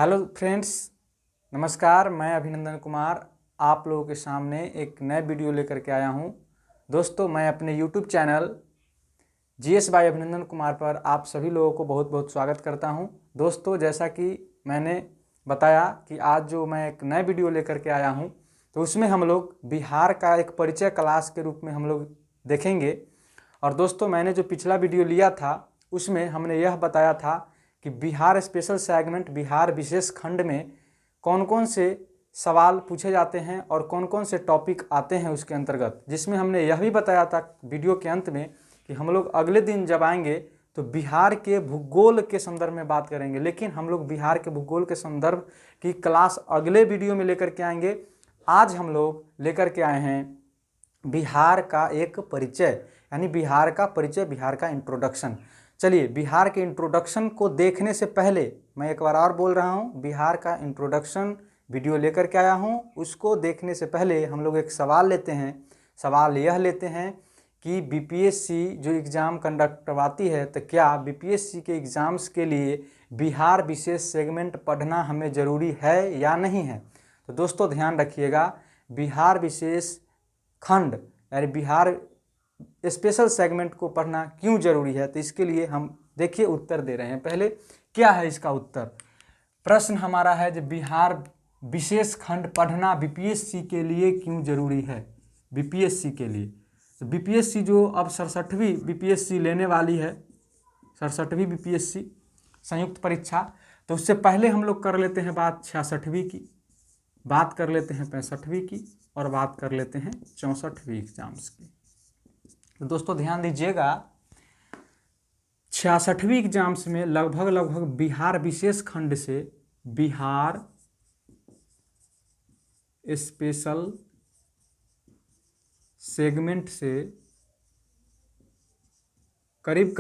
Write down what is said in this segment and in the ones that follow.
Hello friends, नमस्कार। मैं अभिनंदन कुमार आप लोगों के सामने एक नए वीडियो लेकर के आया हूं। दोस्तों, मैं अपने यूट्यूब चैनल जीएस बाय अभिनंदन कुमार पर आप सभी लोगों को बहुत बहुत स्वागत करता हूं। दोस्तों, जैसा कि मैंने बताया कि आज जो मैं एक नए वीडियो लेकर के आया हूं, तो उसमें हम लोग बिहार का एक परिचय क्लास के रूप में हम लोग देखेंगे। और दोस्तों, मैंने जो पिछला वीडियो लिया था उसमें हमने यह बताया था कि बिहार स्पेशल सेगमेंट, बिहार विशेष खंड में कौन कौन से सवाल पूछे जाते हैं और कौन कौन से टॉपिक आते हैं उसके अंतर्गत, जिसमें हमने यह भी बताया था वीडियो के अंत में कि हम लोग अगले दिन जब आएंगे तो बिहार के भूगोल के संदर्भ में बात करेंगे। लेकिन हम लोग बिहार के भूगोल के संदर्भ की क्लास अगले वीडियो में लेकर के आएंगे। आज हम लोग लेकर के आए हैं बिहार का एक परिचय, यानी बिहार का परिचय, बिहार का इंट्रोडक्शन। चलिए, बिहार के इंट्रोडक्शन को देखने से पहले मैं एक बार और बोल रहा हूँ, बिहार का इंट्रोडक्शन वीडियो लेकर के आया हूँ। उसको देखने से पहले हम लोग एक सवाल लेते हैं। सवाल यह लेते हैं कि बीपीएससी जो एग्ज़ाम कंडक्ट करवाती है, तो क्या बीपीएससी के एग्ज़ाम्स के लिए बिहार विशेष सेगमेंट पढ़ना हमें ज़रूरी है या नहीं है। तो दोस्तों ध्यान रखिएगा, बिहार विशेष खंड यानी बिहार स्पेशल सेगमेंट को पढ़ना क्यों जरूरी है। तो इसके लिए हम देखिए उत्तर दे रहे हैं। पहले क्या है इसका उत्तर। प्रश्न हमारा है जो बिहार विशेष खंड पढ़ना बीपीएससी के लिए क्यों जरूरी है। बीपीएससी के लिए तो बीपीएससी जो अब 67वीं बीपीएससी लेने वाली है, 67वीं बीपीएससी संयुक्त परीक्षा, तो उससे पहले हम लोग कर लेते हैं बात 66वीं की, बात कर लेते हैं 65वीं की और बात कर लेते हैं 64वीं एग्जाम्स की। तो दोस्तों ध्यान दीजिएगा, 66वीं एग्जाम्स में लगभग बिहार विशेष खंड से बिहार स्पेशल सेगमेंट से करीब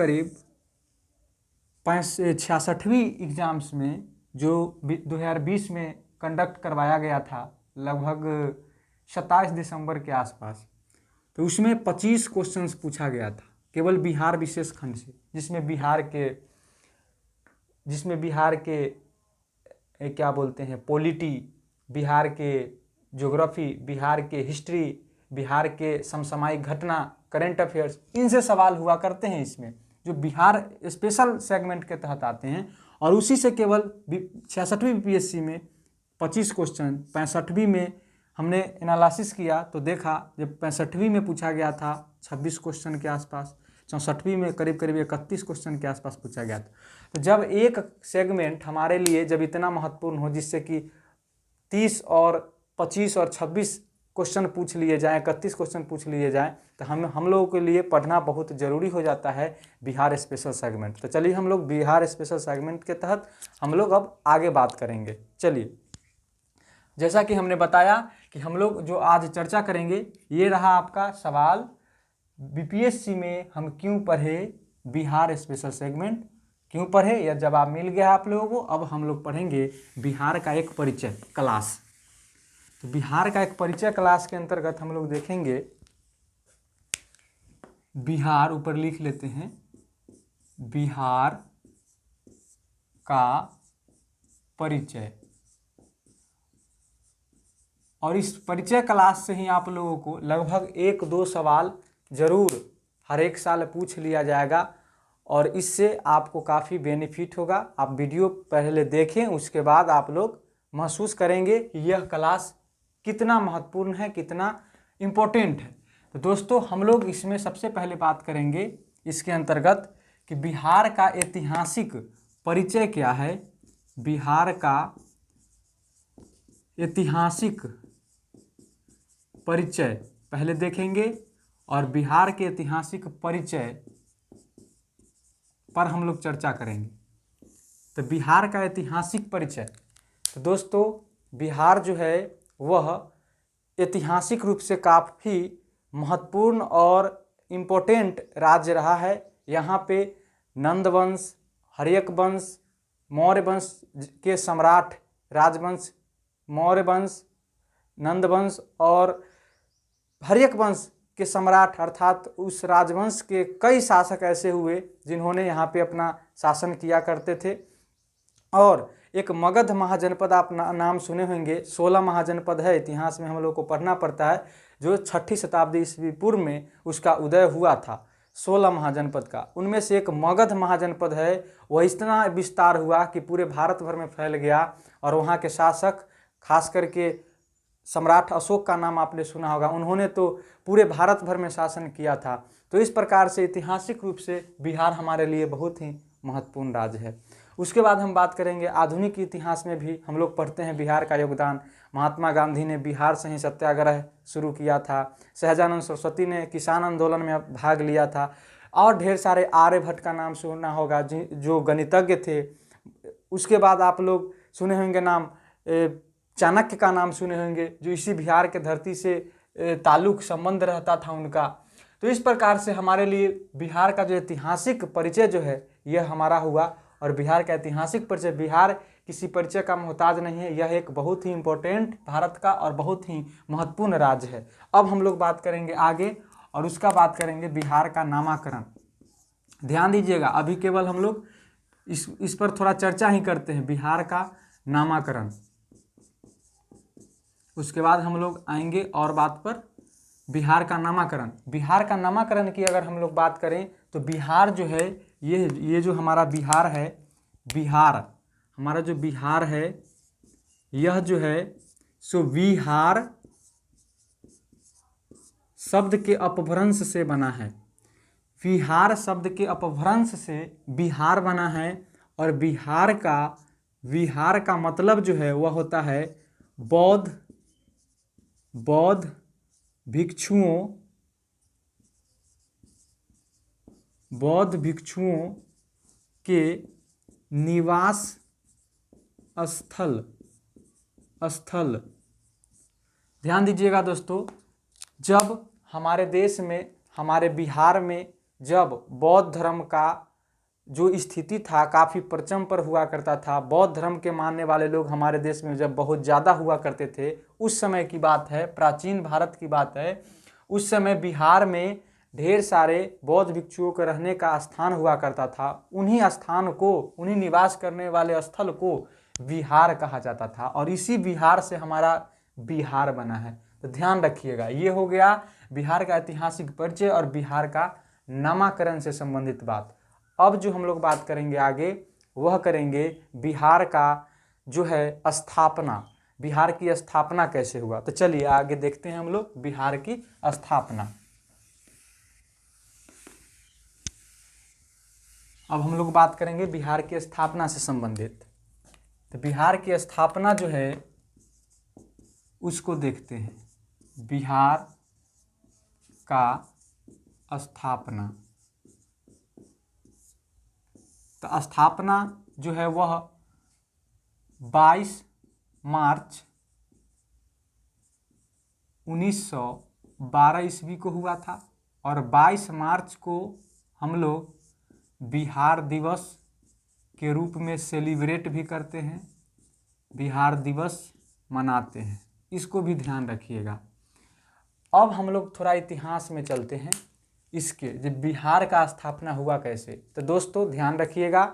66वीं एग्जाम्स में जो 2020 में कंडक्ट करवाया गया था, लगभग 27 दिसंबर के आसपास, तो उसमें 25 क्वेश्चंस पूछा गया था केवल बिहार विशेष खंड से, जिसमें बिहार के क्या बोलते हैं पॉलिटी, बिहार के ज्योग्राफी, बिहार के हिस्ट्री, बिहार के समसामयिक घटना, करंट अफेयर्स, इनसे सवाल हुआ करते हैं इसमें, जो बिहार स्पेशल सेगमेंट के तहत आते हैं। और उसी से केवल 66वीं बीपीएससी में 25 क्वेश्चन, 65वीं में हमने एनालिसिस किया तो देखा जब 65वीं में पूछा गया था 26 क्वेश्चन के आसपास, 64वीं में करीब 31 क्वेश्चन के आसपास पूछा गया था। तो जब एक सेगमेंट हमारे लिए जब इतना महत्वपूर्ण हो, जिससे कि 30 और 25 और 26 क्वेश्चन पूछ लिए जाएँ, 31 क्वेश्चन पूछ लिए जाएँ, तो हम लोगों के लिए पढ़ना बहुत ज़रूरी हो जाता है बिहार स्पेशल सेगमेंट। तो चलिए हम लोग बिहार स्पेशल सेगमेंट के तहत हम लोग अब आगे बात करेंगे। चलिए, जैसा कि हमने बताया कि हम लोग जो आज चर्चा करेंगे, ये रहा आपका सवाल, बीपीएससी में हम क्यों पढ़े बिहार स्पेशल सेगमेंट, क्यों पढ़े, यह जवाब मिल गया आप लोगों को। अब हम लोग पढ़ेंगे बिहार का एक परिचय क्लास। तो बिहार का एक परिचय क्लास के अंतर्गत हम लोग देखेंगे बिहार, ऊपर लिख लेते हैं, बिहार का परिचय। और इस परिचय क्लास से ही आप लोगों को लगभग 1-2 सवाल जरूर हर एक साल पूछ लिया जाएगा और इससे आपको काफ़ी बेनिफिट होगा। आप वीडियो पहले देखें, उसके बाद आप लोग महसूस करेंगे कि यह क्लास कितना महत्वपूर्ण है, कितना इम्पोर्टेंट है। तो दोस्तों हम लोग इसमें सबसे पहले बात करेंगे इसके अंतर्गत कि बिहार का ऐतिहासिक परिचय क्या है। बिहार का ऐतिहासिक परिचय पहले देखेंगे और बिहार के ऐतिहासिक परिचय पर हम लोग चर्चा करेंगे। तो बिहार का ऐतिहासिक परिचय, तो दोस्तों बिहार जो है वह ऐतिहासिक रूप से काफ़ी महत्वपूर्ण और इम्पोर्टेंट राज्य रहा है। यहाँ पे नंद वंश, हर्यक वंश, मौर्य वंश के सम्राट, राजवंश, मौर्य वंश, नंद वंश और हर्यक वंश के सम्राट, अर्थात उस राजवंश के कई शासक ऐसे हुए जिन्होंने यहाँ पे अपना शासन किया करते थे। और एक मगध महाजनपद आप नाम सुने होंगे, 16 महाजनपद है, इतिहास में हम लोग को पढ़ना पड़ता है, जो 6ठी शताब्दी ईस्वी पूर्व में उसका उदय हुआ था। 16 महाजनपद का उनमें से एक मगध महाजनपद है, वह इतना विस्तार हुआ कि पूरे भारत भर में फैल गया और वहाँ के शासक खास करके सम्राट अशोक का नाम आपने सुना होगा, उन्होंने तो पूरे भारत भर में शासन किया था। तो इस प्रकार से ऐतिहासिक रूप से बिहार हमारे लिए बहुत ही महत्वपूर्ण राज्य है। उसके बाद हम बात करेंगे आधुनिक इतिहास में भी हम लोग पढ़ते हैं बिहार का योगदान। महात्मा गांधी ने बिहार से ही सत्याग्रह शुरू किया था, सहजानंद सरस्वती ने किसान आंदोलन में भाग लिया था, और ढेर सारे आर्यभट्ट का नाम सुना होगा जो गणितज्ञ थे। उसके बाद आप लोग सुने होंगे नाम चाणक्य का नाम सुने होंगे, जो इसी बिहार के धरती से ताल्लुक संबंध रहता था उनका। तो इस प्रकार से हमारे लिए बिहार का जो ऐतिहासिक परिचय जो है यह हमारा हुआ, और बिहार का ऐतिहासिक परिचय, बिहार किसी परिचय का मोहताज नहीं है, यह एक बहुत ही इम्पोर्टेंट भारत का और बहुत ही महत्वपूर्ण राज्य है। अब हम लोग बात करेंगे आगे, और उसका बात करेंगे बिहार का नामाकरण। ध्यान दीजिएगा, अभी केवल हम लोग इस पर थोड़ा चर्चा ही करते हैं, बिहार का नामाकरण। उसके बाद हम लोग आएंगे और बात पर, बिहार का नामाकरण। बिहार का नामाकरण की अगर हम लोग बात करें तो बिहार जो है ये जो हमारा बिहार है, बिहार हमारा जो बिहार है, यह जो है सो विहार शब्द के अपभ्रंश से बना है। विहार शब्द के अपभ्रंश से बिहार बना है, और बिहार का मतलब जो है वह होता है बौद्ध भिक्षुओं के निवास स्थल। ध्यान दीजिएगा दोस्तों, जब हमारे देश में, हमारे बिहार में जब बौद्ध धर्म का जो स्थिति था काफ़ी परचम पर हुआ करता था, बौद्ध धर्म के मानने वाले लोग हमारे देश में जब बहुत ज़्यादा हुआ करते थे, उस समय की बात है, प्राचीन भारत की बात है। उस समय बिहार में ढेर सारे बौद्ध भिक्षुओं के रहने का स्थान हुआ करता था। उन्हीं स्थान को, उन्हीं निवास करने वाले स्थल को विहार कहा जाता था, और इसी बिहार से हमारा बिहार बना है। तो ध्यान रखिएगा, ये हो गया बिहार का ऐतिहासिक परिचय और बिहार का नामाकरण से संबंधित बात। अब जो हम लोग बात करेंगे आगे, वह करेंगे बिहार का जो है स्थापना, बिहार की स्थापना कैसे हुआ। तो चलिए आगे देखते हैं हम लोग बिहार की स्थापना। अब हम लोग बात करेंगे बिहार की स्थापना से संबंधित। तो बिहार की स्थापना जो है उसको देखते हैं, बिहार का स्थापना। तो स्थापना जो है वह 22 मार्च 1912 ईस्वी को हुआ था, और 22 मार्च को हम लोग बिहार दिवस के रूप में सेलिब्रेट भी करते हैं, बिहार दिवस मनाते हैं, इसको भी ध्यान रखिएगा। अब हम लोग थोड़ा इतिहास में चलते हैं इसके, जब बिहार का स्थापना हुआ कैसे। तो दोस्तों ध्यान रखिएगा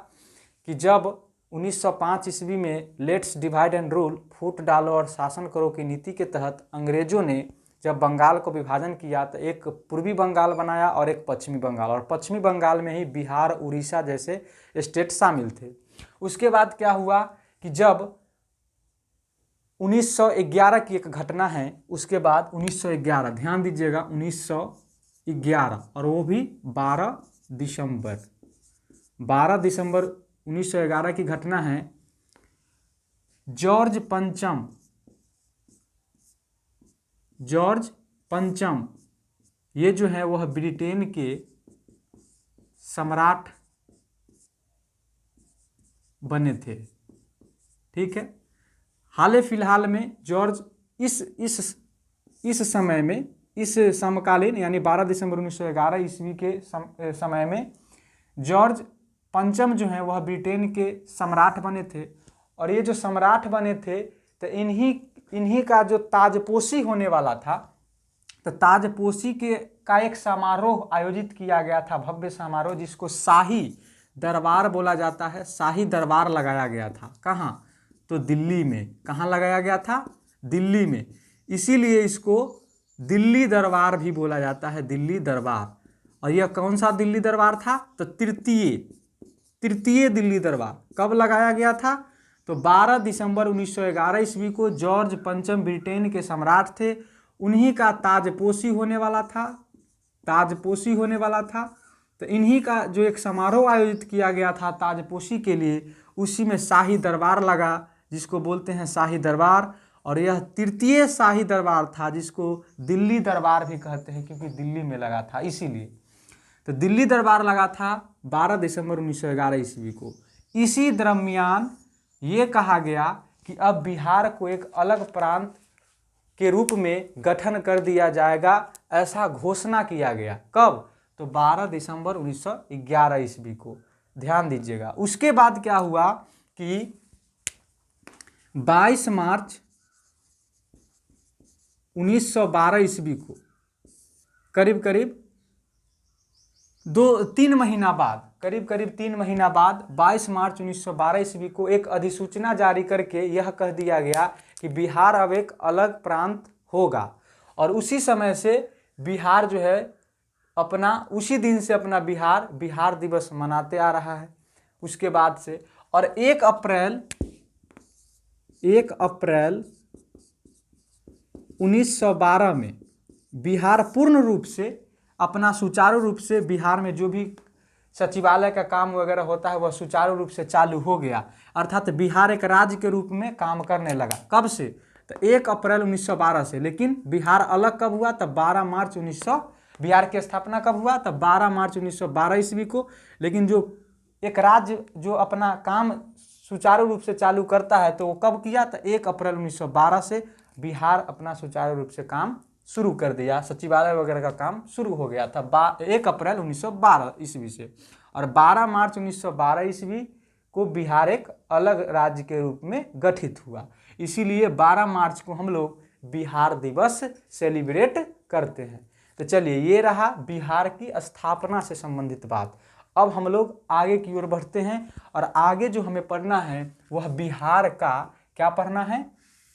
कि जब 1905 ईस्वी में लेट्स डिवाइड एंड रूल, फूट डालो और शासन करो की नीति के तहत अंग्रेजों ने जब बंगाल को विभाजन किया, तो एक पूर्वी बंगाल बनाया और एक पश्चिमी बंगाल, और पश्चिमी बंगाल में ही बिहार, उड़ीसा जैसे स्टेट शामिल थे। उसके बाद क्या हुआ कि जब 1911 की एक घटना है, उसके बाद 1911, ध्यान दीजिएगा 1911, और वो भी 12 दिसंबर 1911 की घटना है। जॉर्ज पंचम ये जो है वह ब्रिटेन के सम्राट बने थे, ठीक है। हाल फिलहाल में जॉर्ज इस समय में, इस समकालीन यानी 12 दिसंबर 1911 ईस्वी के समय में जॉर्ज पंचम जो है वह ब्रिटेन के सम्राट बने थे। और ये जो सम्राट बने थे, तो इन्हीं का जो ताजपोशी होने वाला था, तो ताजपोशी का एक समारोह आयोजित किया गया था, भव्य समारोह, जिसको शाही दरबार बोला जाता है, शाही दरबार लगाया गया था। कहाँ? तो दिल्ली में। कहाँ लगाया गया था? दिल्ली में। इसीलिए इसको दिल्ली दरबार भी बोला जाता है, दिल्ली दरबार। और यह कौन सा दिल्ली दरबार था? तो तृतीय दिल्ली दरबार। कब लगाया गया था? तो 12 दिसंबर 1911 ईस्वी को जॉर्ज पंचम ब्रिटेन के सम्राट थे, उन्हीं का ताजपोशी होने वाला था। तो इन्हीं का जो एक समारोह आयोजित किया गया था ताजपोशी के लिए, उसी में शाही दरबार लगा, जिसको बोलते हैं शाही दरबार। और यह तृतीय शाही दरबार था, जिसको दिल्ली दरबार भी कहते हैं, क्योंकि दिल्ली में लगा था इसीलिए। तो दिल्ली दरबार लगा था 12 दिसंबर 1911 ईस्वी को। इसी दरमियान ये कहा गया कि अब बिहार को एक अलग प्रांत के रूप में गठन कर दिया जाएगा, ऐसा घोषणा किया गया। कब? तो 12 दिसंबर 1911 ईस्वी को। ध्यान दीजिएगा। उसके बाद क्या हुआ कि 22 मार्च 1912 ईस्वी को, करीब करीब 3 महीना बाद 22 मार्च 1912 ईस्वी को एक अधिसूचना जारी करके यह कह दिया गया कि बिहार अब एक अलग प्रांत होगा। और उसी समय से बिहार जो है उसी दिन से अपना बिहार दिवस मनाते आ रहा है। उसके बाद से और 1 अप्रैल 1912 में बिहार पूर्ण रूप से अपना सुचारू रूप से, बिहार में जो भी सचिवालय का काम वगैरह होता है वह सुचारू रूप से चालू हो गया, अर्थात बिहार एक राज्य के रूप में काम करने लगा। कब से? तो 1 अप्रैल 1912 से। लेकिन बिहार अलग कब हुआ? तब 12 मार्च 1900। बिहार की स्थापना कब हुआ? तब 12 मार्च 1912 ईस्वी को। लेकिन जो एक राज्य जो अपना काम सुचारू रूप से चालू करता है तो वो कब किया? तो 1 अप्रैल 1912 से बिहार अपना सुचारू रूप से काम शुरू कर दिया, सचिवालय वगैरह का काम शुरू हो गया था 1 अप्रैल 1912 ईस्वी से। और 12 मार्च 1912 ईस्वी को बिहार एक अलग राज्य के रूप में गठित हुआ। इसीलिए 12 मार्च को हम लोग बिहार दिवस सेलिब्रेट करते हैं। तो चलिए, ये रहा बिहार की स्थापना से संबंधित बात। अब हम लोग आगे की ओर बढ़ते हैं और आगे जो हमें पढ़ना है वह बिहार का क्या पढ़ना है?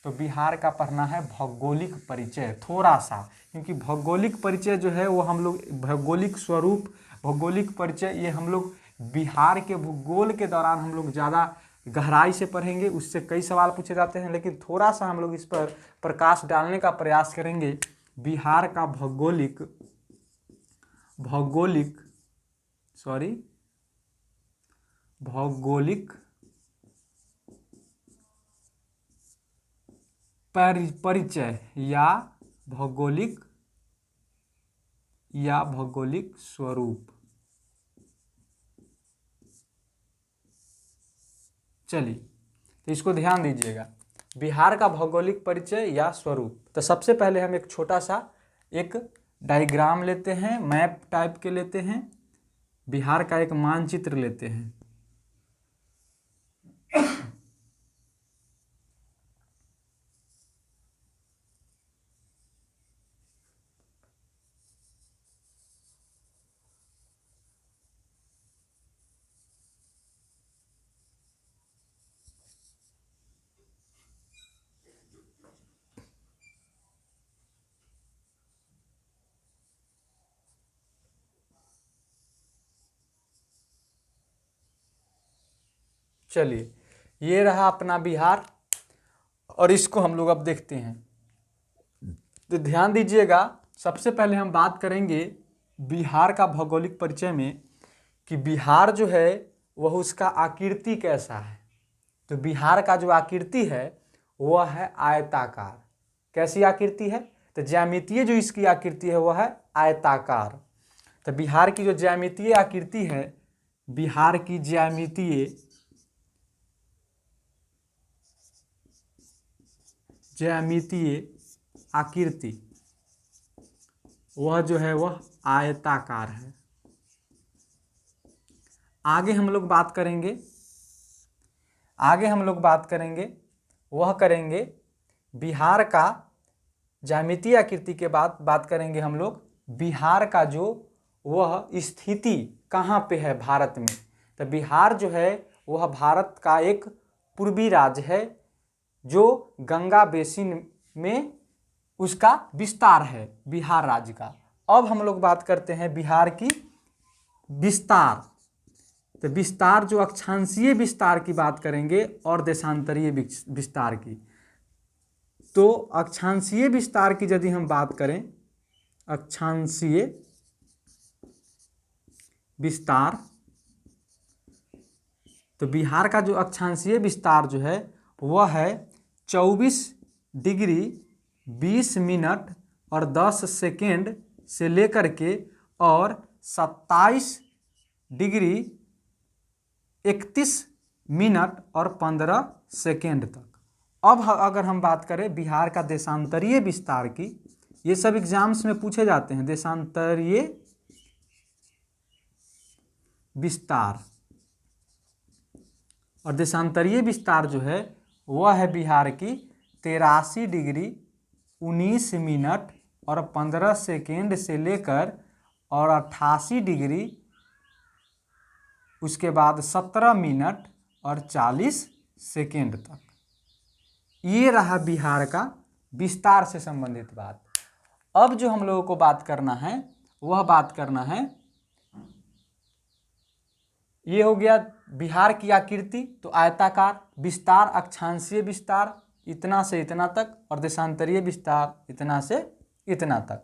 तो बिहार का पढ़ना है भौगोलिक परिचय थोड़ा सा, क्योंकि भौगोलिक परिचय जो है वो हम लोग भौगोलिक स्वरूप, भौगोलिक परिचय, ये हम लोग बिहार के भूगोल के दौरान हम लोग ज़्यादा गहराई से पढ़ेंगे। उससे कई सवाल पूछे जाते हैं, लेकिन थोड़ा सा हम लोग इस पर प्रकाश डालने का प्रयास करेंगे। बिहार का भौगोलिक परिचय या भौगोलिक स्वरूप। चलिए, तो इसको ध्यान दीजिएगा, बिहार का भौगोलिक परिचय या स्वरूप। तो सबसे पहले हम एक छोटा सा एक डायग्राम लेते हैं, मैप टाइप के लेते हैं, बिहार का एक मानचित्र लेते हैं। चलिए, ये रहा अपना बिहार और इसको हम लोग अब देखते हैं। तो ध्यान दीजिएगा, सबसे पहले हम बात करेंगे बिहार का भौगोलिक परिचय में कि बिहार जो है वह उसका आकृति कैसा है। तो बिहार का जो आकृति है वह है आयताकार। कैसी आकृति है? तो ज्यामितीय जो इसकी आकृति है वह है आयताकार। तो बिहार की जो ज्यामितीय आकृति है, बिहार की ज्यामितीय आकृति वह जो है वह आयताकार है। आगे हम लोग बात करेंगे वह करेंगे बिहार का ज्यामितीय आकृति के बाद बात करेंगे हम लोग बिहार का जो वह स्थिति कहाँ पे है भारत में। तो बिहार जो है वह भारत का एक पूर्वी राज्य है जो गंगा बेसिन में उसका विस्तार है बिहार राज्य का। अब हम लोग बात करते हैं बिहार की विस्तार। तो विस्तार जो अक्षांशीय विस्तार की बात करेंगे और देशांतरीय विस्तार की। तो अक्षांशीय विस्तार की यदि हम बात करें, अक्षांशीय विस्तार, तो बिहार का जो अक्षांशीय विस्तार जो है वह है 24 डिग्री 20 मिनट और 10 सेकेंड से लेकर के और 27 डिग्री 31 मिनट और 15 सेकेंड तक। अब अगर हम बात करें बिहार का देशांतरीय विस्तार की, ये सब एग्जाम्स में पूछे जाते हैं। देशांतरीय विस्तार, और देशांतरीय विस्तार जो है वह है बिहार की 83 डिग्री 19 मिनट और 15 सेकेंड से लेकर और 88 डिग्री उसके बाद 17 मिनट और 40 सेकेंड तक। ये रहा बिहार का विस्तार से संबंधित बात। अब जो हम लोगों को बात करना है वह बात करना है, ये हो गया बिहार की आकृति, तो आयताकार, विस्तार अक्षांशीय विस्तार इतना से इतना तक और देशांतरीय विस्तार इतना से इतना तक।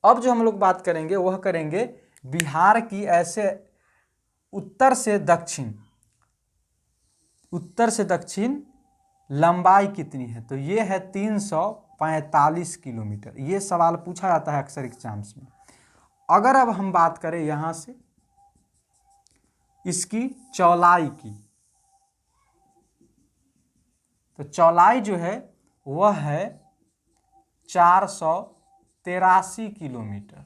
अब जो हम लोग बात करेंगे वह करेंगे बिहार की ऐसे उत्तर से दक्षिण लंबाई कितनी है। तो ये है 345 किलोमीटर। ये सवाल पूछा जाता है अक्सर एग्जाम्स में। अगर अब हम बात करें यहाँ से इसकी चौड़ाई की, तो चौड़ाई जो है वह है 483 किलोमीटर।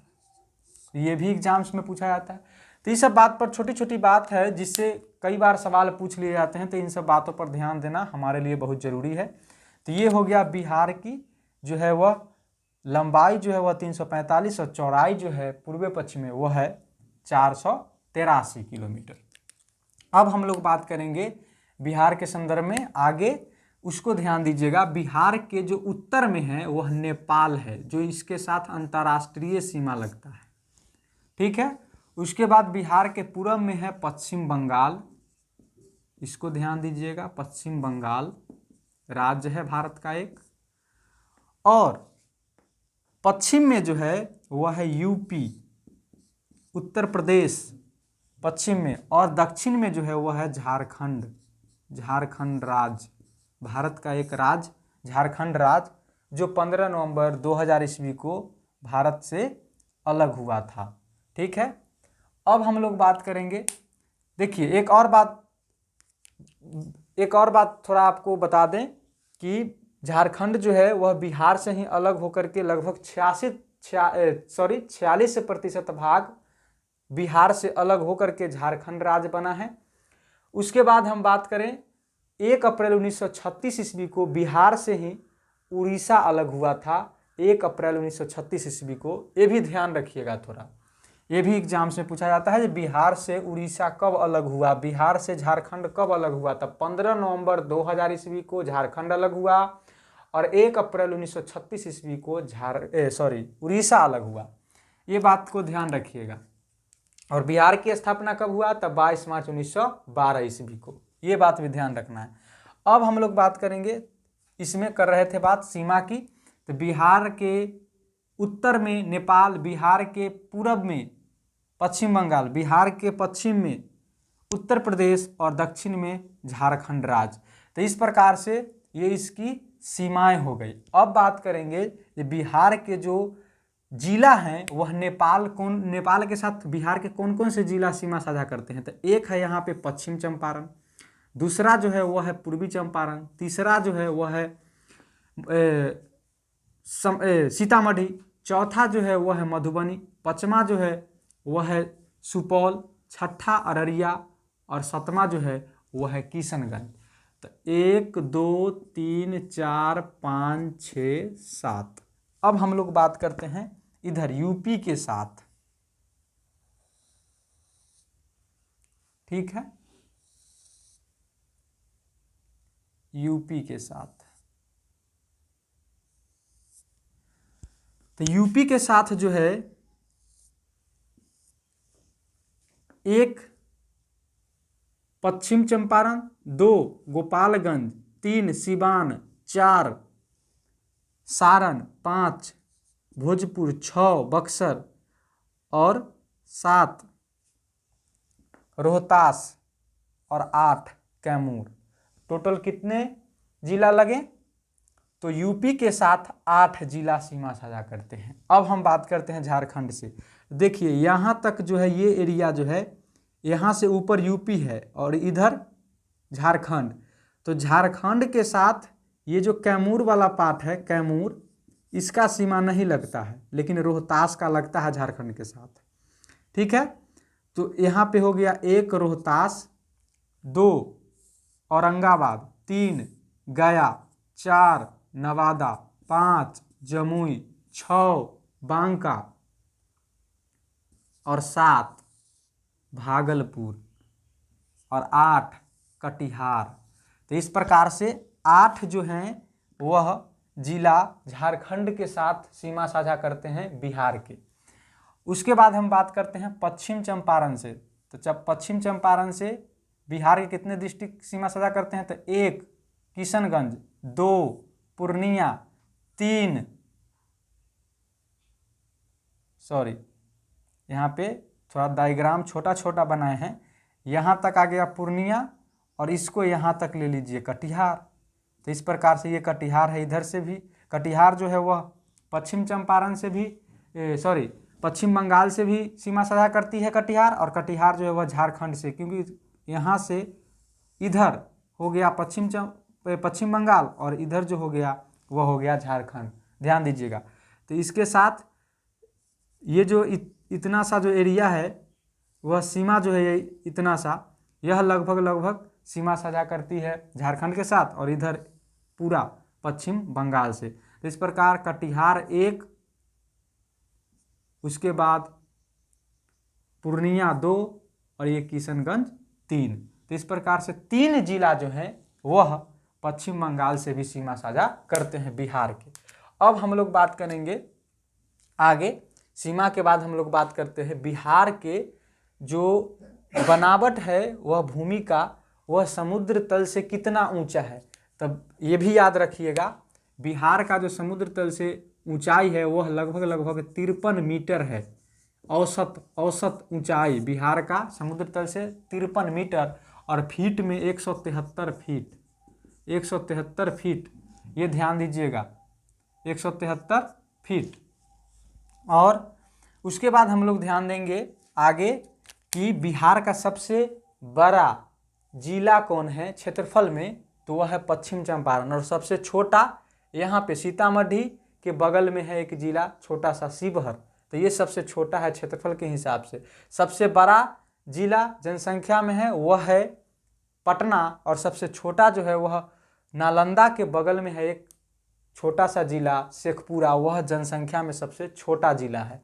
ये भी एग्जाम्स में पूछा जाता है। तो ये सब बात पर छोटी छोटी बात है जिससे कई बार सवाल पूछ लिए जाते हैं, तो इन सब बातों पर ध्यान देना हमारे लिए बहुत ज़रूरी है। तो ये हो गया बिहार की जो है वह लंबाई जो है वह 345 और चौड़ाई जो है पूर्व पश्चिम में वह है 483 किलोमीटर। अब हम लोग बात करेंगे बिहार के संदर्भ में आगे, उसको ध्यान दीजिएगा। बिहार के जो उत्तर में है वह नेपाल है, जो इसके साथ अंतर्राष्ट्रीय सीमा लगता है, ठीक है। उसके बाद बिहार के पूर्व में है पश्चिम बंगाल, इसको ध्यान दीजिएगा। पश्चिम बंगाल राज्य है भारत का एक। और पश्चिम में जो है वह है यूपी, उत्तर प्रदेश पश्चिम में, और दक्षिण में जो है वह है झारखंड, झारखंड राज्य, भारत का एक राज्य झारखंड राज्य, जो 15 नवंबर 2000 ईस्वी को भारत से अलग हुआ था, ठीक है। अब हम लोग बात करेंगे, देखिए एक और बात थोड़ा आपको बता दें कि झारखंड जो है वह बिहार से ही अलग होकर के लगभग 46% भाग बिहार से अलग होकर के झारखंड राज्य बना है। उसके बाद हम बात करें 1 अप्रैल 1936 ईस्वी को बिहार से ही उड़ीसा अलग हुआ था, 1 अप्रैल 1936 ईस्वी को। ये भी ध्यान रखिएगा थोड़ा, ये भी एग्जाम्स में पूछा जाता है कि बिहार से उड़ीसा कब अलग हुआ, बिहार से झारखंड कब अलग हुआ। तब 15 नवंबर 2000 ईस्वी को झारखंड अलग हुआ और 1 अप्रैल 1936 ईस्वी को उड़ीसा अलग हुआ। ये बात को ध्यान रखिएगा। और बिहार की स्थापना कब हुआ, तब 22 मार्च 1912 ईस्वी को। ये बात भी ध्यान रखना है। अब हम लोग बात करेंगे, इसमें कर रहे थे बात सीमा की, तो बिहार के उत्तर में नेपाल, बिहार के पूरब में पश्चिम बंगाल, बिहार के पश्चिम में उत्तर प्रदेश और दक्षिण में झारखंड राज्य। तो इस प्रकार से ये इसकी सीमाएं हो गई। अब बात करेंगे कि बिहार के जो जिला हैं वह नेपाल के साथ बिहार के कौन कौन से जिला सीमा साझा करते हैं। तो एक है यहाँ पे पश्चिम चंपारण, दूसरा जो है वह है पूर्वी चंपारण, तीसरा जो है वह है सीतामढ़ी, चौथा जो है वह है मधुबनी, पांचवा जो है वह है सुपौल, छठा अररिया और सातवां जो है वह है किशनगंज। तो 1 2 3 4 5 6 7। अब हम लोग बात करते हैं इधर यूपी के साथ, ठीक है। यूपी के साथ। तो यूपी के साथ जो है एक पश्चिम चंपारण, 2 गोपालगंज, 3 सिवान, 4 सारण, 5 भोजपुर, 6 बक्सर और 7 रोहतास और 8 कैमूर। टोटल कितने जिला लगे? तो यूपी के साथ 8 जिला सीमा साझा करते हैं। अब हम बात करते हैं झारखंड से। देखिए यहाँ तक जो है ये एरिया जो है, यहाँ से ऊपर यूपी है और इधर झारखंड। तो झारखंड के साथ ये जो कैमूर वाला पार्ट है, कैमूर, इसका सीमा नहीं लगता है, लेकिन रोहतास का लगता है झारखंड के साथ। ठीक है, तो यहाँ पे हो गया 1 रोहतास, 2 औरंगाबाद, 3 गया, 4 नवादा, 5 जमुई, 6 बांका और 7 भागलपुर और 8 कटिहार। तो इस प्रकार से 8 जो हैं वह जिला झारखंड के साथ सीमा साझा करते हैं बिहार के। उसके बाद हम बात करते हैं पश्चिम चंपारण से। तो जब पश्चिम चंपारण से बिहार के कितने डिस्ट्रिक्ट सीमा साझा करते हैं? तो 1 किशनगंज, 2 पूर्णिया, 3 यहाँ पे थोड़ा डायग्राम छोटा छोटा बनाए हैं, यहाँ तक आ गया पूर्णिया और इसको यहाँ तक ले लीजिए कटिहार। तो इस प्रकार से ये कटिहार है। इधर से भी कटिहार जो है वह पश्चिम चंपारण से भी पश्चिम बंगाल से भी सीमा साझा करती है कटिहार, और कटिहार जो है वह झारखंड से, क्योंकि यहाँ से इधर हो गया पश्चिम बंगाल और इधर जो हो गया वह हो गया झारखंड। ध्यान दीजिएगा। तो इसके साथ ये जो इतना सा जो एरिया है वह सीमा जो है इतना सा, यह लगभग सीमा साझा करती है झारखंड के साथ और इधर पूरा पश्चिम बंगाल से। तो इस प्रकार कटिहार 1, उसके बाद पूर्णिया 2 और ये किशनगंज 3। तो इस प्रकार से 3 जिला जो हैं वह पश्चिम बंगाल से भी सीमा साझा करते हैं बिहार के। अब हम लोग बात करेंगे आगे, सीमा के बाद हम लोग बात करते हैं बिहार के जो बनावट है, वह भूमि का, वह समुद्र तल से कितना ऊंचा है। तब ये भी याद रखिएगा, बिहार का जो समुद्र तल से ऊंचाई है वह लगभग 53 मीटर है। औसत ऊंचाई बिहार का समुद्र तल से 53 मीटर और फीट में 173 फीट। 173 फीट, ये ध्यान दीजिएगा, 173 फीट। और उसके बाद हम लोग ध्यान देंगे आगे कि बिहार का सबसे बड़ा जिला कौन है क्षेत्रफल में, तो वह है पश्चिम चंपारण। और सबसे छोटा यहाँ पे सीतामढ़ी के बगल में है एक जिला छोटा सा शिवहर। तो ये सबसे छोटा है क्षेत्रफल के हिसाब से। सबसे बड़ा जिला जनसंख्या में है वह है पटना, और सबसे छोटा जो है वह नालंदा के बगल में है एक छोटा सा जिला शेखपुरा, वह जनसंख्या में सबसे छोटा जिला है।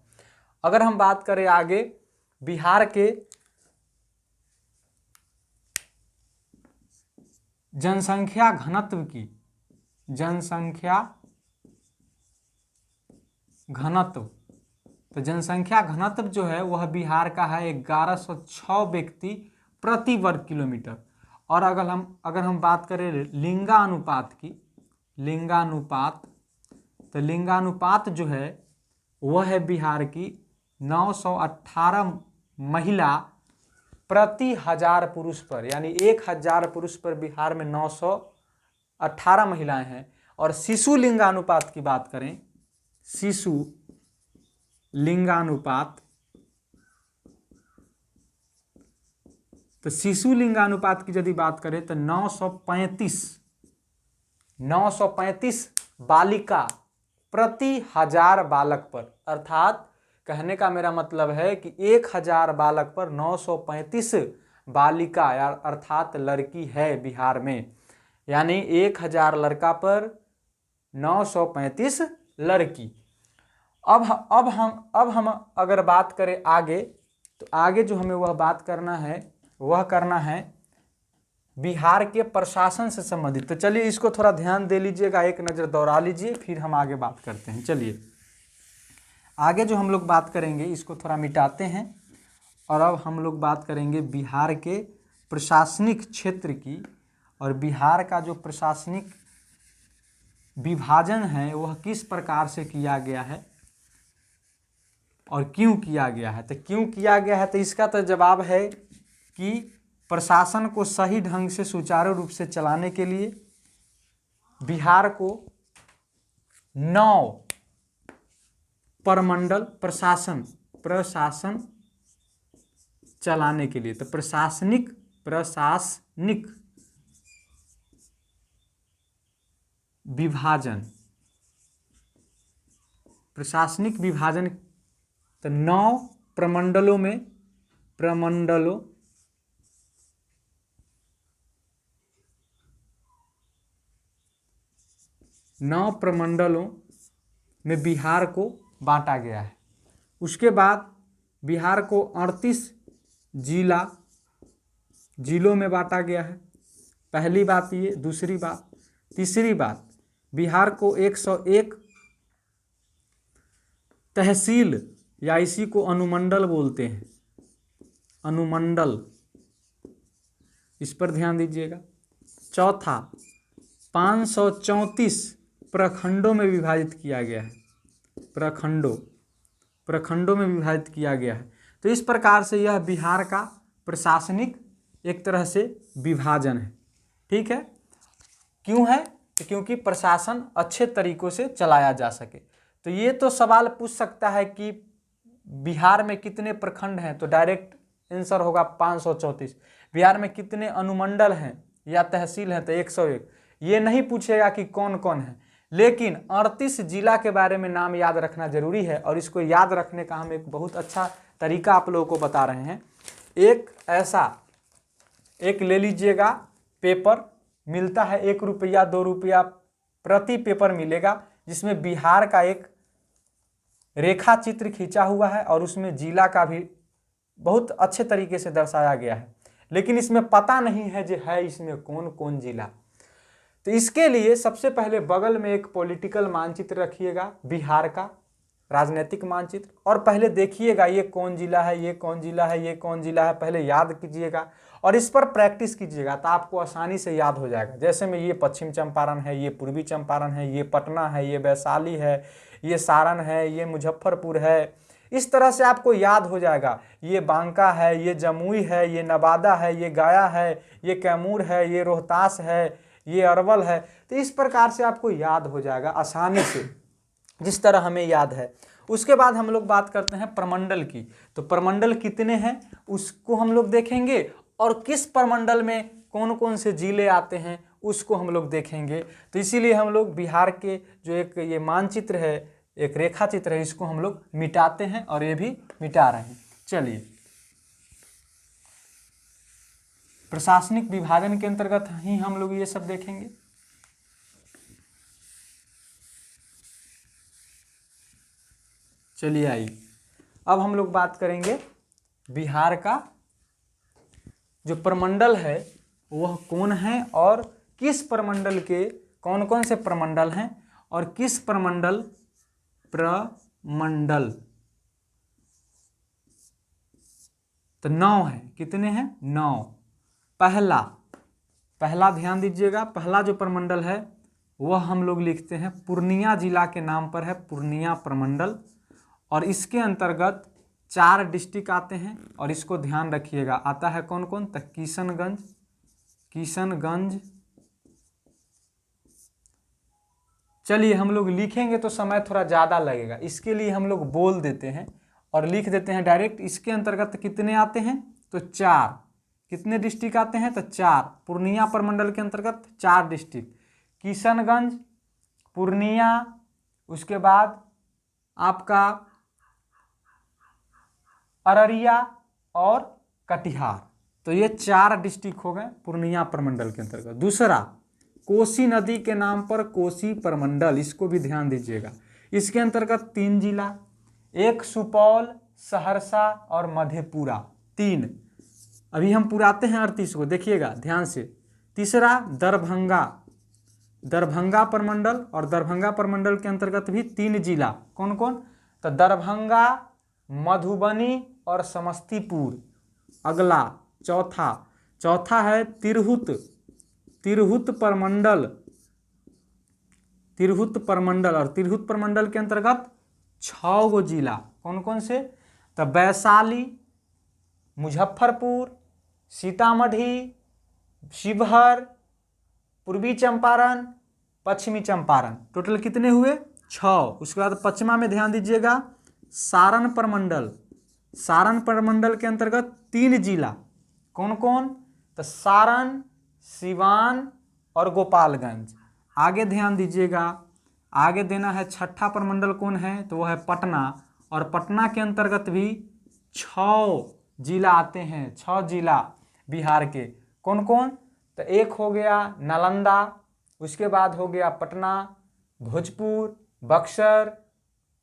अगर हम बात करें आगे बिहार के जनसंख्या घनत्व की, तो जनसंख्या घनत्व जो है वह बिहार का है 1106 व्यक्ति प्रति वर्ग किलोमीटर। और अगर हम बात करें लिंगानुपात की, तो लिंगानुपात जो है वह है बिहार की 918 महिला प्रति 1000 पुरुष पर, यानी 1000 पुरुष पर बिहार में 918 महिलाएं हैं। और शिशु लिंगानुपात की बात करें, शिशु लिंगानुपात, तो शिशु लिंगानुपात की यदि बात करें तो 935 बालिका प्रति 1000 बालक पर। अर्थात कहने का मेरा मतलब है कि 1000 बालक पर 935 बालिका अर्थात लड़की है बिहार में, यानी 1000 लड़का पर 935 लड़की। अब हम अगर बात करें आगे, तो आगे जो हमें वह बात करना है वह करना है बिहार के प्रशासन से संबंधित। तो चलिए इसको थोड़ा ध्यान दे लीजिएगा, एक नज़र दौड़ा लीजिए, फिर हम आगे बात करते हैं। चलिए आगे जो हम लोग बात करेंगे इसको थोड़ा मिटाते हैं, और अब हम लोग बात करेंगे बिहार के प्रशासनिक क्षेत्र की। और बिहार का जो प्रशासनिक विभाजन है वह किस प्रकार से किया गया है और क्यों किया गया है। तो क्यों किया गया है, तो इसका तो जवाब है कि प्रशासन को सही ढंग से सुचारू रूप से चलाने के लिए बिहार को 9 प्रमंडल प्रशासन चलाने के लिए, तो प्रशासनिक विभाजन, प्रशासनिक विभाजन, तो 9 प्रमंडलों में 9 प्रमंडलों में बिहार को बांटा गया है। उसके बाद बिहार को 38 जिलों में बांटा गया है। पहली बात ये। दूसरी बात, तीसरी बात, बिहार को 101 तहसील या इसी को अनुमंडल बोलते हैं, अनुमंडल, इस पर ध्यान दीजिएगा। चौथा, 534 प्रखंडों में विभाजित किया गया है, प्रखंडों में विभाजित किया गया है। तो इस प्रकार से यह बिहार का प्रशासनिक एक तरह से विभाजन है। ठीक है, क्यों है, तो क्योंकि प्रशासन अच्छे तरीकों से चलाया जा सके। तो ये तो सवाल पूछ सकता है कि बिहार में कितने प्रखंड हैं, तो डायरेक्ट आंसर होगा 534। बिहार में कितने अनुमंडल हैं या तहसील हैं, तो 101। ये नहीं पूछेगा कि कौन कौन है, लेकिन 38 जिला के बारे में नाम याद रखना जरूरी है। और इसको याद रखने का हम एक बहुत अच्छा तरीका आप लोगों को बता रहे हैं। एक ले लीजिएगा पेपर, मिलता है 1 रुपया 2 रुपया प्रति पेपर मिलेगा, जिसमें बिहार का एक रेखा चित्र खींचा हुआ है और उसमें जिला का भी बहुत अच्छे तरीके से दर्शाया गया है। लेकिन इसमें पता नहीं है जो है इसमें कौन कौन जिला। तो इसके लिए सबसे पहले बगल में एक पॉलिटिकल मानचित्र रखिएगा, बिहार का राजनीतिक मानचित्र, और पहले देखिएगा ये कौन जिला है, ये कौन जिला है, ये कौन जिला है, पहले याद कीजिएगा और इस पर प्रैक्टिस कीजिएगा, तो आपको आसानी से याद हो जाएगा। जैसे में ये पश्चिम चंपारण है, ये पूर्वी चंपारण है, ये पटना है, ये वैशाली है, ये सारण है, ये मुजफ्फरपुर है। इस तरह से आपको याद हो जाएगा। ये बांका है, ये जमुई है, ये नवादा है, ये गया है, ये कैमूर है, ये रोहतास है, ये अरवल है। तो इस प्रकार से आपको याद हो जाएगा आसानी से, जिस तरह हमें याद है। उसके बाद हम लोग बात करते हैं प्रमंडल की। तो प्रमंडल कितने हैं उसको हम लोग देखेंगे, और किस प्रमंडल में कौन कौन से जिले आते हैं उसको हम लोग देखेंगे। तो इसीलिए हम लोग बिहार के जो एक ये मानचित्र है, एक रेखा चित्र है, इसको हम लोग मिटाते हैं और ये भी मिटा रहे हैं। चलिए, प्रशासनिक विभाजन के अंतर्गत ही हम लोग ये सब देखेंगे। चलिए आइए, अब हम लोग बात करेंगे बिहार का जो प्रमंडल है वह कौन है, और किस प्रमंडल के कौन कौन से प्रमंडल हैं, और किस प्रमंडल तो 9 है। कितने हैं? 9। पहला ध्यान दीजिएगा, पहला जो प्रमंडल है वह हम लोग लिखते हैं पूर्णिया जिला के नाम पर है, पूर्णिया प्रमंडल। और इसके अंतर्गत 4 डिस्ट्रिक्ट आते हैं, और इसको ध्यान रखिएगा, आता है कौन कौन, तो किशनगंज। चलिए हम लोग लिखेंगे तो समय थोड़ा ज़्यादा लगेगा, इसके लिए हम लोग बोल देते हैं और लिख देते हैं डायरेक्ट। इसके अंतर्गत कितने आते हैं, तो 4। कितने डिस्ट्रिक्ट आते हैं, तो 4। पूर्णिया प्रमंडल के अंतर्गत 4 डिस्ट्रिक्ट, किशनगंज, पूर्णिया, उसके बाद आपका अररिया और कटिहार। तो ये 4 डिस्ट्रिक्ट हो गए पूर्णिया प्रमंडल के अंतर्गत। दूसरा, कोसी नदी के नाम पर कोसी प्रमंडल, इसको भी ध्यान दीजिएगा। इसके अंतर्गत 3 जिला, एक सुपौल, सहरसा और मधेपुरा, 3। अभी हम पुराते हैं 38 को, देखिएगा ध्यान से। तीसरा दरभंगा, दरभंगा प्रमंडल, और दरभंगा प्रमंडल के अंतर्गत भी 3 जिला, कौन कौन? तो दरभंगा, मधुबनी और समस्तीपुर। अगला चौथा है तिरहुत, तिरहुत प्रमंडल, तिरहुत प्रमंडल, और तिरहुत प्रमंडल के अंतर्गत 6 गो जिला, कौन कौन से? तो वैशाली, मुजफ्फरपुर, सीतामढ़ी, शिवहर, पूर्वी चंपारण, पश्चिमी चंपारण। टोटल कितने हुए? 6। उसके बाद पश्चिमा में ध्यान दीजिएगा, सारण प्रमंडल, सारण प्रमंडल के अंतर्गत 3 जिला, कौन कौन? तो सारण, सिवान और गोपालगंज। आगे ध्यान दीजिएगा, आगे देना है छठा प्रमंडल कौन है? तो वो है पटना, और पटना के अंतर्गत भी 6 जिला आते हैं, 6 जिला बिहार के, कौन कौन? तो एक हो गया नालंदा, उसके बाद हो गया पटना, भोजपुर, बक्सर,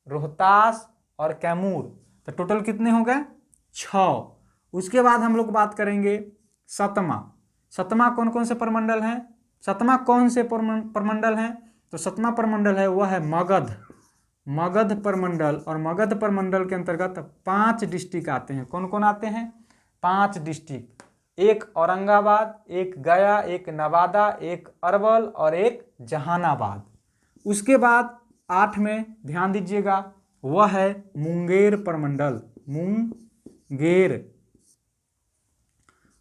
रोहतास और कैमूर। तो टोटल कितने हो गए? 6। उसके बाद हम लोग बात करेंगे सतमा। सतमा कौन कौन से प्रमंडल हैं? सतमा कौन से प्रमंडल हैं? तो सतमा प्रमंडल है वह है मगध, मगध प्रमंडल, और मगध प्रमंडल के अंतर्गत 5 डिस्ट्रिक्ट आते हैं, कौन कौन आते हैं? 5 डिस्ट्रिक्ट, एक औरंगाबाद, एक गया, एक नवादा, एक अरवल और एक जहानाबाद। उसके बाद 8 में ध्यान दीजिएगा, वह है मुंगेर प्रमंडल,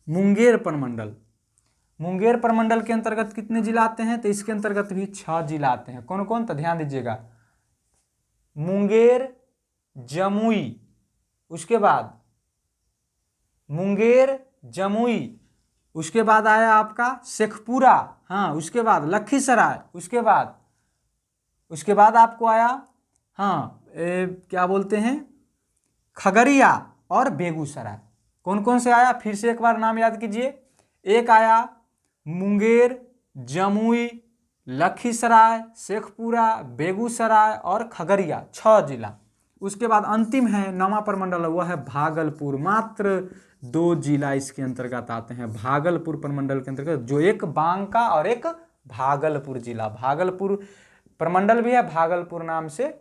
मुंगेर प्रमंडल। मुंगेर प्रमंडल के अंतर्गत कितने जिला आते हैं? तो इसके अंतर्गत भी 6 जिला आते हैं, कौन कौन? तो ध्यान दीजिएगा, मुंगेर, जमुई, उसके बाद मुंगेर, जमुई, उसके बाद आया आपका शेखपुरा, हाँ, उसके बाद लखीसराय, उसके बाद आपको आया, हाँ, क्या बोलते हैं, खगड़िया और बेगूसराय। कौन कौन से आया? फिर से एक बार नाम याद कीजिए, एक आया मुंगेर, जमुई, लखीसराय, शेखपुरा, बेगूसराय और खगड़िया, 6 जिला। उसके बाद अंतिम है 9वां प्रमंडल, वह है भागलपुर, मात्र 2 जिला इसके अंतर्गत आते हैं, भागलपुर प्रमंडल के अंतर्गत, जो एक बांका और एक भागलपुर जिला, भागलपुर प्रमंडल भी है, भागलपुर नाम से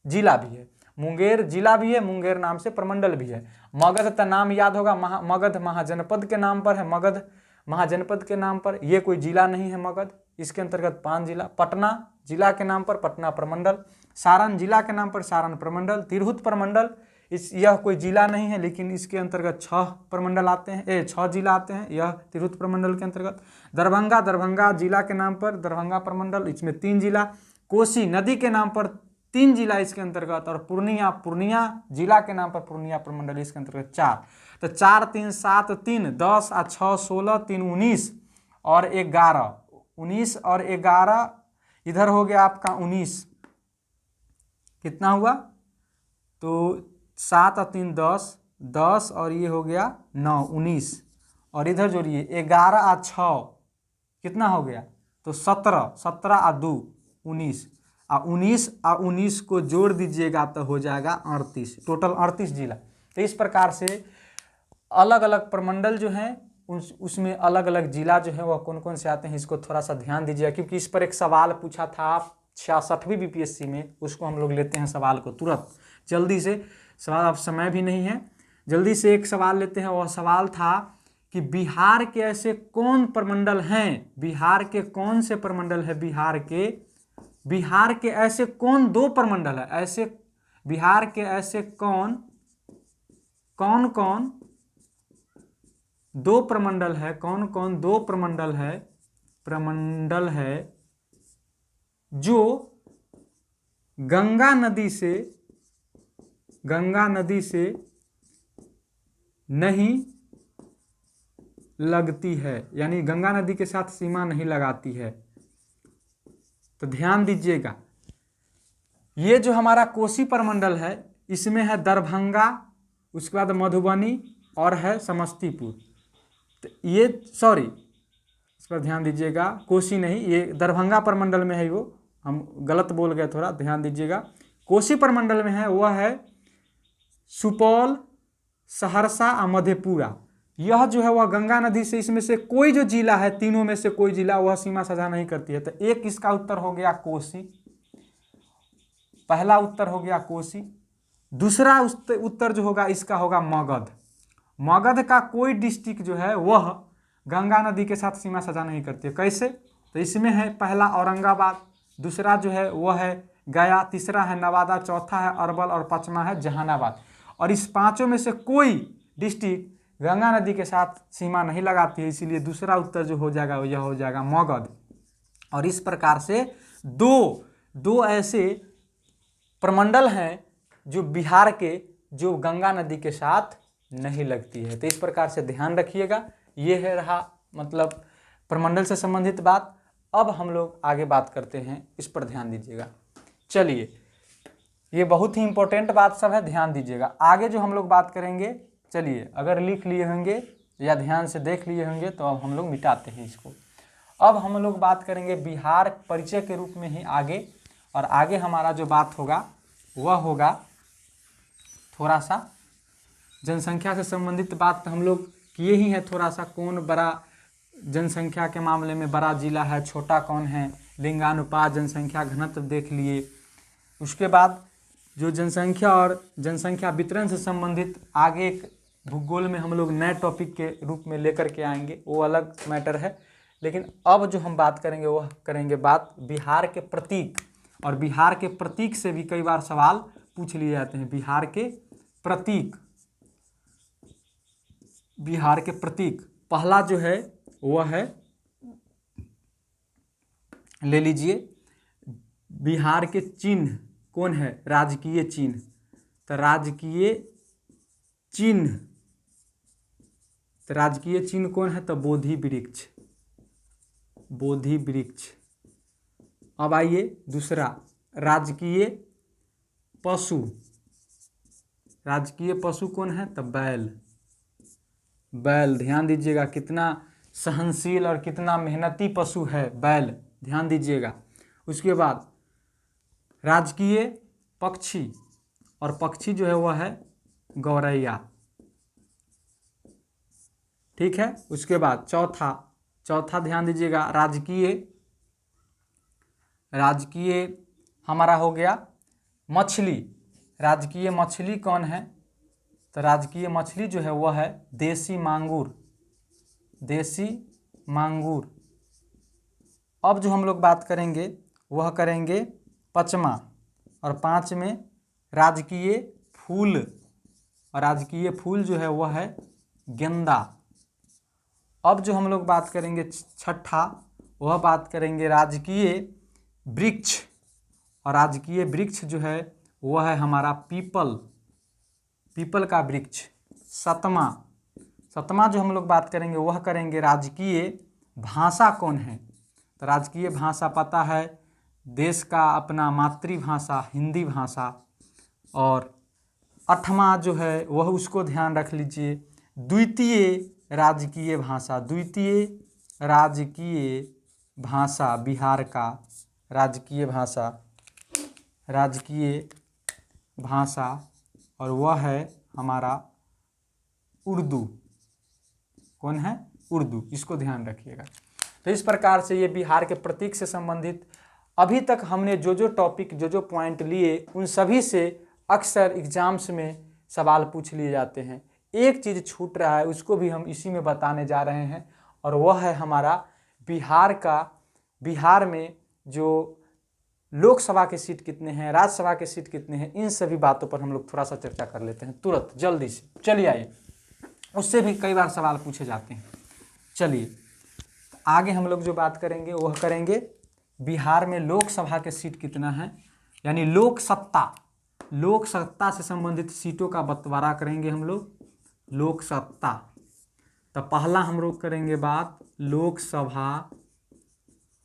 जिला भी है, मुंगेर जिला भी है, मुंगेर नाम से प्रमंडल भी है। मगध का नाम याद होगा, मगध महाजनपद के नाम पर है, मगध महाजनपद के नाम पर, यह कोई जिला नहीं है मगध, इसके अंतर्गत 5 जिला। पटना जिला के नाम पर पटना प्रमंडल, सारण जिला के नाम पर सारण प्रमंडल, तिरहुत प्रमंडल, यह कोई जिला नहीं है, लेकिन इसके अंतर्गत 6 प्रमंडल आते हैं, 6 जिला आते हैं, यह तिरहुत प्रमंडल के अंतर्गत। दरभंगा जिला के नाम पर दरभंगा प्रमंडल, इसमें 3 जिला। कोसी नदी के नाम पर 3 जिला इसके अंतर्गत, और पूर्णिया जिला के नाम पर पूर्णिया प्रमंडल, इसके अंतर्गत 4। तो 4 3 7 3 10 और 6 16 3 19 और 11, 19 और 11, इधर हो गया आपका 19, कितना हुआ? तो 7 और 3 10, 10 और ये हो गया 9, 19, और इधर जोड़िए 11 और 6 कितना हो गया? तो 17, 17 और 2 19, और 19 और 19 को जोड़ दीजिएगा तो हो जाएगा 38, टोटल 38 जिला। तो इस प्रकार से अलग अलग प्रमंडल जो हैं उसमें अलग अलग जिला जो है वह कौन कौन से आते हैं, इसको थोड़ा सा ध्यान दीजिएगा, क्योंकि इस पर एक सवाल पूछा था 66वीं बीपीएससी में, उसको हम लोग लेते हैं सवाल को तुरंत जल्दी से, सवाल अब समय भी नहीं है, जल्दी से एक सवाल लेते हैं। वह सवाल था कि बिहार के ऐसे कौन प्रमंडल हैं, बिहार के कौन से प्रमंडल है, बिहार के ऐसे कौन 2 प्रमंडल है, ऐसे बिहार के ऐसे कौन 2 प्रमंडल है, कौन 2 प्रमंडल है जो गंगा नदी से नहीं लगती है, यानी गंगा नदी के साथ सीमा नहीं लगाती है। तो ध्यान दीजिएगा, ये जो हमारा कोसी प्रमंडल है इसमें है दरभंगा, उसके बाद मधुबनी और है समस्तीपुर। तो ये इस पर ध्यान दीजिएगा, कोसी नहीं, ये दरभंगा प्रमंडल में है, वो हम गलत बोल गए, थोड़ा ध्यान दीजिएगा। कोसी प्रमंडल में है वह है सुपौल, सहरसा और मधेपुरा। यह जो है वह गंगा नदी से, इसमें से कोई जो जिला है, तीनों में से कोई जिला वह सीमा साझा नहीं करती है। तो एक इसका उत्तर हो गया कोसी, पहला उत्तर हो गया कोसी। दूसरा उत्तर जो होगा इसका होगा मगध। मगध का कोई डिस्ट्रिक्ट जो है वह गंगा नदी के साथ सीमा साझा नहीं करती है। कैसे? तो इसमें है पहला औरंगाबाद, दूसरा जो है वह है गया, तीसरा है नवादा, चौथा है अरवल और पांचवा है जहानाबाद। और इस पांचों में से कोई डिस्ट्रिक्ट गंगा नदी के साथ सीमा नहीं लगाती है, इसीलिए दूसरा उत्तर जो हो जाएगा यह हो जाएगा मगध। और इस प्रकार से दो ऐसे प्रमंडल हैं जो बिहार के, जो गंगा नदी के साथ नहीं लगती है। तो इस प्रकार से ध्यान रखिएगा। ये है रहा मतलब प्रमंडल से संबंधित बात। अब हम लोग आगे बात करते हैं, इस पर ध्यान दीजिएगा। चलिए, ये बहुत ही इंपॉर्टेंट बात सब है, ध्यान दीजिएगा। आगे जो हम लोग बात करेंगे, चलिए अगर लिख लिए होंगे या ध्यान से देख लिए होंगे तो अब हम लोग मिटाते हैं इसको। अब हम लोग बात करेंगे बिहार परिचय के रूप में ही आगे, और आगे हमारा जो बात होगा वह होगा थोड़ा सा जनसंख्या से संबंधित बात हम लोग किए ही हैं। थोड़ा सा कौन बड़ा जनसंख्या के मामले में बड़ा जिला है, छोटा कौन है, लिंगानुपात, जनसंख्या घनत्व देख लिए। उसके बाद जो जनसंख्या और जनसंख्या वितरण से संबंधित आगे एक भूगोल में हम लोग नए टॉपिक के रूप में लेकर के आएंगे, वो अलग मैटर है। लेकिन अब जो हम बात करेंगे वह करेंगे बात बिहार के प्रतीक। और बिहार के प्रतीक से भी कई बार सवाल पूछ लिए जाते हैं। बिहार के प्रतीक, बिहार के प्रतीक पहला जो है वह है, ले लीजिए, बिहार के चिन्ह कौन है? राजकीय चिन्ह। तो राजकीय चिन्ह, तो राजकीय चिन्ह कौन है? तो बोधि वृक्ष, बोधि वृक्ष। अब आइए दूसरा, राजकीय पशु, राजकीय पशु कौन है? तो बैल, बैल। ध्यान दीजिएगा कितना सहनशील और कितना मेहनती पशु है बैल, ध्यान दीजिएगा। उसके बाद राजकीय पक्षी, और पक्षी जो है वह है गौरैया, ठीक है। उसके बाद चौथा ध्यान दीजिएगा, राजकीय हमारा हो गया मछली। राजकीय मछली कौन है? तो राजकीय मछली जो है वह है देसी मांगूर, देसी मांगूर। अब जो हम लोग बात करेंगे वह करेंगे पचमा और पाँच में राजकीय फूल, और राजकीय फूल जो है वह है गेंदा। अब जो हम लोग बात करेंगे छठा, वह बात करेंगे राजकीय वृक्ष, और राजकीय वृक्ष जो है वह है हमारा पीपल, पीपल का वृक्ष। सतमा जो हम लोग बात करेंगे वह करेंगे राजकीय भाषा कौन है? तो राजकीय भाषा पता है, देश का अपना मातृभाषा हिंदी भाषा। और आठवां जो है वह उसको ध्यान रख लीजिए, द्वितीय राजकीय भाषा, द्वितीय राजकीय भाषा बिहार का राजकीय भाषा, राजकीय भाषा, और वह है हमारा उर्दू। कौन है? उर्दू। इसको ध्यान रखिएगा। तो इस प्रकार से ये बिहार के प्रतीक से संबंधित अभी तक हमने जो टॉपिक जो पॉइंट लिए उन सभी से अक्सर एग्जाम्स में सवाल पूछ लिए जाते हैं। एक चीज़ छूट रहा है, उसको भी हम इसी में बताने जा रहे हैं, और वह है हमारा बिहार में जो लोकसभा के सीट कितने हैं, राज्यसभा के सीट कितने हैं, इन सभी बातों पर हम लोग थोड़ा सा चर्चा कर लेते हैं तुरंत जल्दी से। चलिए आइए, उससे भी कई बार सवाल पूछे जाते हैं। चलिए आगे हम लोग जो बात करेंगे वह करेंगे बिहार में लोकसभा के सीट कितना है, यानी लोकसत्ता से संबंधित सीटों का बंटवारा करेंगे हम लोग। लोकसत्ता, तो पहला हम लोग करेंगे बात लोकसभा,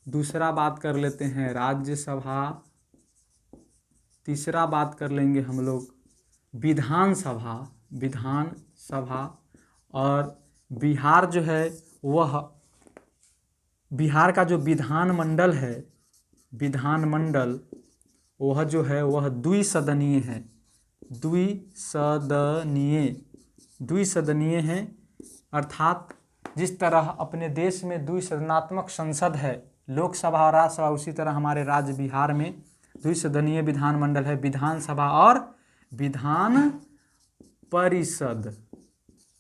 दूसरा बात कर लेते हैं राज्यसभा, तीसरा बात कर लेंगे हम लोग विधानसभा, और बिहार जो है वह, बिहार का जो विधानमंडल है, विधानमंडल वह जो है वह द्विसदनीय है, द्विसदनीय है। अर्थात जिस तरह अपने देश में द्विसदनात्मक संसद है, लोकसभा और राज्यसभा, उसी तरह हमारे राज्य बिहार में द्विसदनीय विधानमंडल है, विधानसभा और विधान परिषद,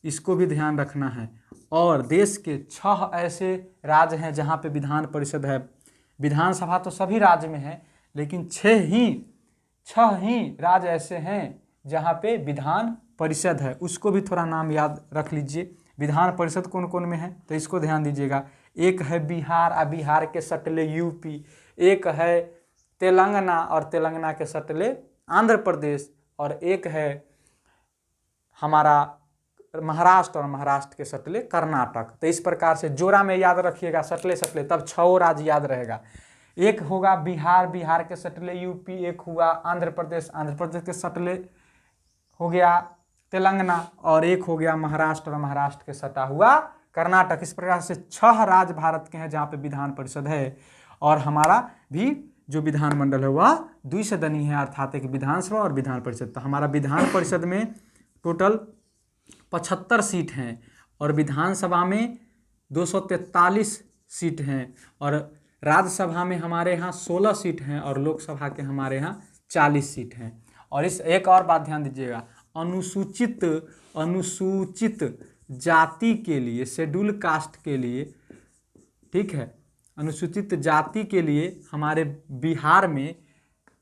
इसको भी ध्यान रखना है। और देश के 6 ऐसे राज्य हैं जहाँ पे विधान परिषद है। विधानसभा तो सभी राज्य में है, लेकिन 6 ही राज्य ऐसे हैं जहाँ पे विधान परिषद है, उसको भी थोड़ा नाम याद रख लीजिए। विधान परिषद कौन कौन में है तो इसको ध्यान दीजिएगा। एक है बिहार और बिहार के सटले यूपी, एक है तेलंगाना और तेलंगाना के सटले आंध्र प्रदेश, और एक है हमारा महाराष्ट्र और महाराष्ट्र के सटले कर्नाटक। तो इस प्रकार से जोड़ा में याद रखिएगा सटले सटले, तब 6 राज्य याद रहेगा। एक होगा बिहार, बिहार के सटले यूपी, एक हुआ आंध्र प्रदेश, आंध्र प्रदेश के सटले हो गया तेलंगाना, और एक हो गया महाराष्ट्र और महाराष्ट्र के सटा हुआ कर्नाटक। इस प्रकार से 6 राज्य भारत के हैं जहाँ पे विधान परिषद है। और हमारा भी जो विधानमंडल है वह द्विसदनीय है, अर्थात एक विधानसभा और विधान परिषद। तो हमारा विधान परिषद में टोटल 75 सीट हैं, और विधानसभा में 243 सीट हैं, और राज्यसभा में हमारे यहाँ 16 सीट हैं, और लोकसभा के हमारे यहाँ 40 सीट हैं। और इस एक और बात ध्यान दीजिएगा, अनुसूचित जाति के लिए, शेड्यूल कास्ट के लिए, ठीक है, अनुसूचित जाति के लिए हमारे बिहार में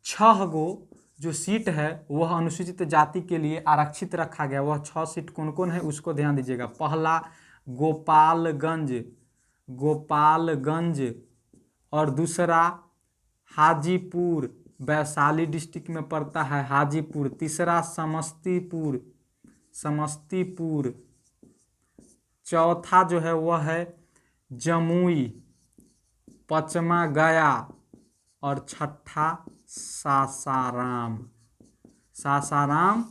6 गो जो सीट है वह अनुसूचित जाति के लिए आरक्षित रखा गया। वह 6 सीट कौन कौन है उसको ध्यान दीजिएगा। पहला गोपालगंज, और दूसरा हाजीपुर, वैशाली डिस्ट्रिक्ट में पड़ता है हाजीपुर। तीसरा समस्तीपुर। चौथा जो है वह है जमुई। पांचवा गया, और छठा सासाराम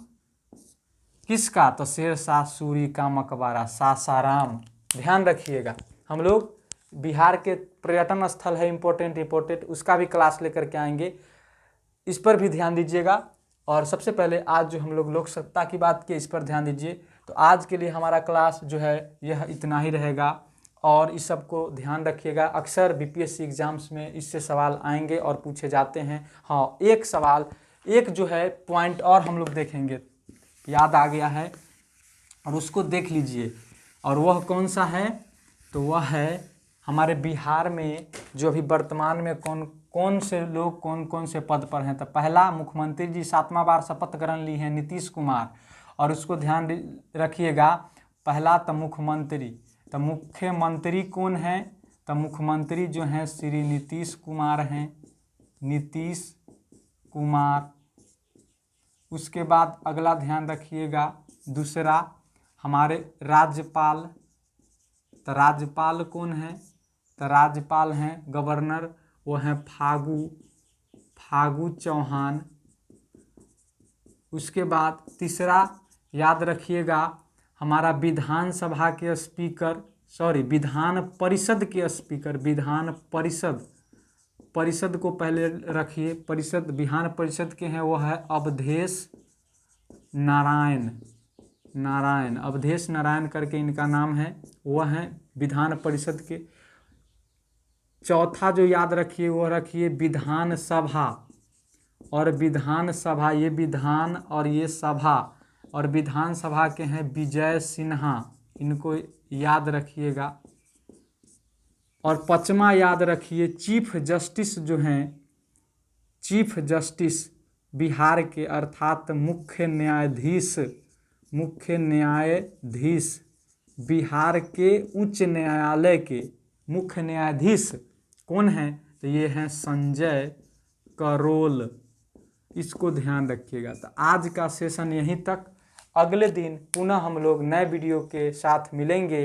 किसका, तो शेरशाह सूरी का मकबरा सासाराम। ध्यान रखिएगा, हम लोग बिहार के पर्यटन स्थल है इम्पोर्टेंट, उसका भी क्लास लेकर के आएंगे, इस पर भी ध्यान दीजिएगा। और सबसे पहले आज जो हम लोग लोक सत्ता की बात की, इस पर ध्यान दीजिए। तो आज के लिए हमारा क्लास जो है यह इतना ही रहेगा, और इस सब को ध्यान रखिएगा। अक्सर बीपीएससी एग्जाम्स में इससे सवाल आएंगे और पूछे जाते हैं। हाँ, एक सवाल, एक जो है पॉइंट और हम लोग देखेंगे, याद आ गया है, और उसको देख लीजिए। और वह कौन सा है, तो वह है हमारे बिहार में जो अभी वर्तमान में कौन से लोग कौन से पद पर हैं। तो पहला मुख्यमंत्री जी 7वां बार शपथ ग्रहण ली हैं नीतीश कुमार, और उसको ध्यान रखिएगा। पहला तो मुख्यमंत्री, तो मुख्यमंत्री कौन है, तो मुख्यमंत्री जो हैं श्री नीतीश कुमार हैं, नीतीश कुमार। उसके बाद अगला ध्यान रखिएगा, दूसरा हमारे राज्यपाल, तो राज्यपाल कौन है, तो राज्यपाल हैं गवर्नर, वो हैं फागू चौहान। उसके बाद तीसरा याद रखिएगा, हमारा विधान परिषद के स्पीकर, परिषद को पहले रखिए, परिषद विधान परिषद के हैं वो है अवधेश नारायण करके इनका नाम है, वह हैं विधान परिषद के। चौथा जो याद रखिए वो रखिए विधानसभा, और विधानसभा ये विधान और ये सभा, और विधानसभा के हैं विजय सिन्हा, इनको याद रखिएगा। और 5वां याद रखिए चीफ जस्टिस जो हैं, चीफ जस्टिस बिहार के, अर्थात मुख्य न्यायाधीश बिहार के उच्च न्यायालय के मुख्य न्यायाधीश कौन हैं, तो ये हैं संजय करोल, इसको ध्यान रखिएगा। तो आज का सेशन यहीं तक, अगले दिन पुनः हम लोग नए वीडियो के साथ मिलेंगे।